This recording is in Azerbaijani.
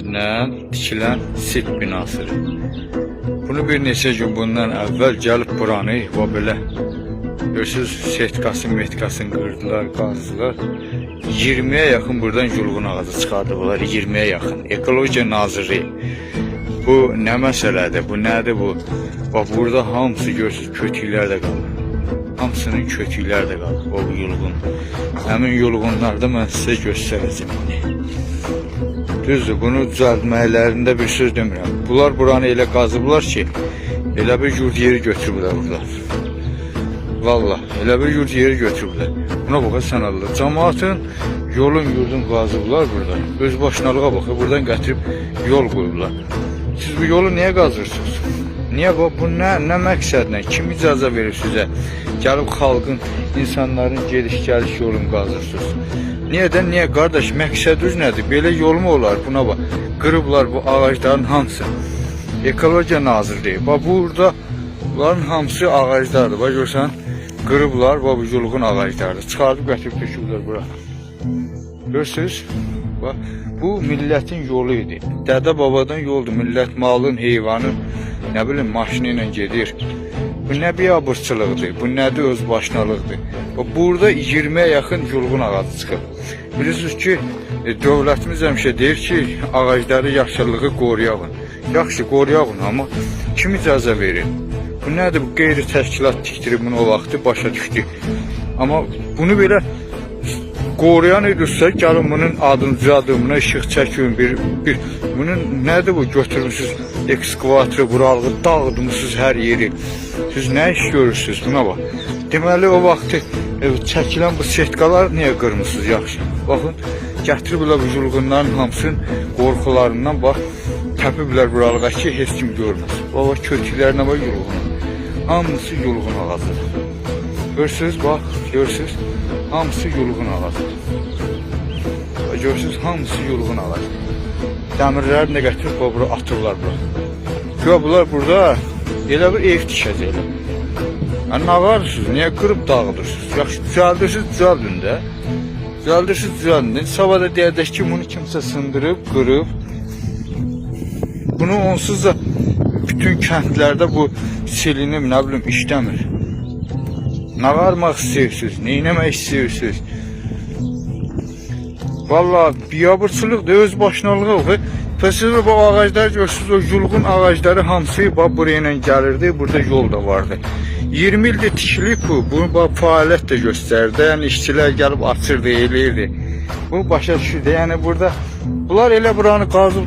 tikilən sit binasıdır. Bunu bir neçə gün bundan əvvəl gəlib buranı və belə görürsünüz, metkasını qırdılar, qazdılar. 20'ye yakın buradan yulğun ağacı çıxardıblar, 20'ye yakın. Ekologiya Nazirliyi. Bu nə məsələdir, bu nədir bu? Bax, burada hamısı görürsünüz, kötüklər də qalır. Hamısının kötüklər də qalır, o yulğun. Həmin yulğunlarda mən sizə göstərəcəm. Düzdür, bunu düzəltməklərində bir söz demirəm. Bunlar buranı elə qazıblar ki, elə bir yurd yeri götürüblər buradan. Vallahi, elə bir yurd yeri götürüblər. Buna baxırsan Allah. Cəmaatın yurdun qazıblar burada. Öz başınalığa baxır, buradan gətirib yol qoyublar. Siz bu yolu niyə qazırsınız? Niyə bu nə məqsədlə? Kim icazə verir sizə? Gəlib xalqın, insanların gediş-gəliş yolunu qazırsınız. Niyə qardaş, məqsədiniz nədir? Belə yol mu olar? Buna bax, qırıblar bu ağacların hamısı. Ekologiya Nazirliyi. Bax, burada bunların hamısı ağaclardır. Bax, görsən, qırıblar, bax, bu yulğun ağaclardır. Çıxardıb gətirib töküblər bura. Görürsünüz? Bax, bu millətin yolu idi. Dədə babadan yoldur. Millət malın, heyvanın, nə bilim, maşını ilə gedir. Bu nə biabırçılıqdır, bu nədir özbaşınalıqdır. Burada 20'ye yakın yulğun ağacı çıxıb. Bilirsiniz ki, dövlətimiz həmişə deyir ki, ağacları yaşıllığı qoruyalım. Yaxşı, qoruyalım, amma kim icazə verir? Bu nədir, bu qeyri təşkilat tikdirib bunu o vaxtı başa düşdü. Amma bunu belə qoruyan edirsə, gəlin bunun adını düzəldin, buna işıq çəkin, bunun nədir bu, götürmüşsünüz ekskavatoru, buralığı dağıdmışsınız hər yeri. Siz nə iş görürsünüz, buna bax. Deməli o vaxtı çəkilən bu setkalar niyə qırmısınız, yaxşı? Baxın, gətiriblər bu yulğunların hamısının qorxularından, bax, təpiblər buralığa ki, heç kim görməsin. Baba, kötüklərinə bax, yulğun. Hamısı yulğun ağacıdır. Görürsünüz, bax, görürsünüz, hamısı yulğun ağacıdır. Görürsünüz, hamısı yulğun ağacıdır. Dəmirləri nə gətirib, bura atıblar bura. Gör, bunlar burada elə bir ev tikəcəklər. Yəni, nə qarırsınız, niyə qırıb dağıdırsınız? Yaxşı, düzəldirsiniz, düzəldin də. Düzəldirsiniz, düzəldin də. Sabah da deyəcək ki, bunu kimsə sındırıb, qırıb. Bunu onsuz da bütün kəndlərdə bu silinib, nə bilim, işləmir. Nə qarmaq istəyirsiniz, nə eləmək istəyirsiniz? Vallahi, biabırçılıqdır, öz başınalığı. Siz bu ağaclar görürsünüz, o yulğun ağacları hamısı buraya ilə gəlirdi, burada yol da vardı. 20 ildir tikilib bu, bunu fəaliyyət də göstərdi, yəni işçilər gəlib açırdı, eləyirdi. Bu başa düşürdü, yəni burada, bunlar elə buranı qazıb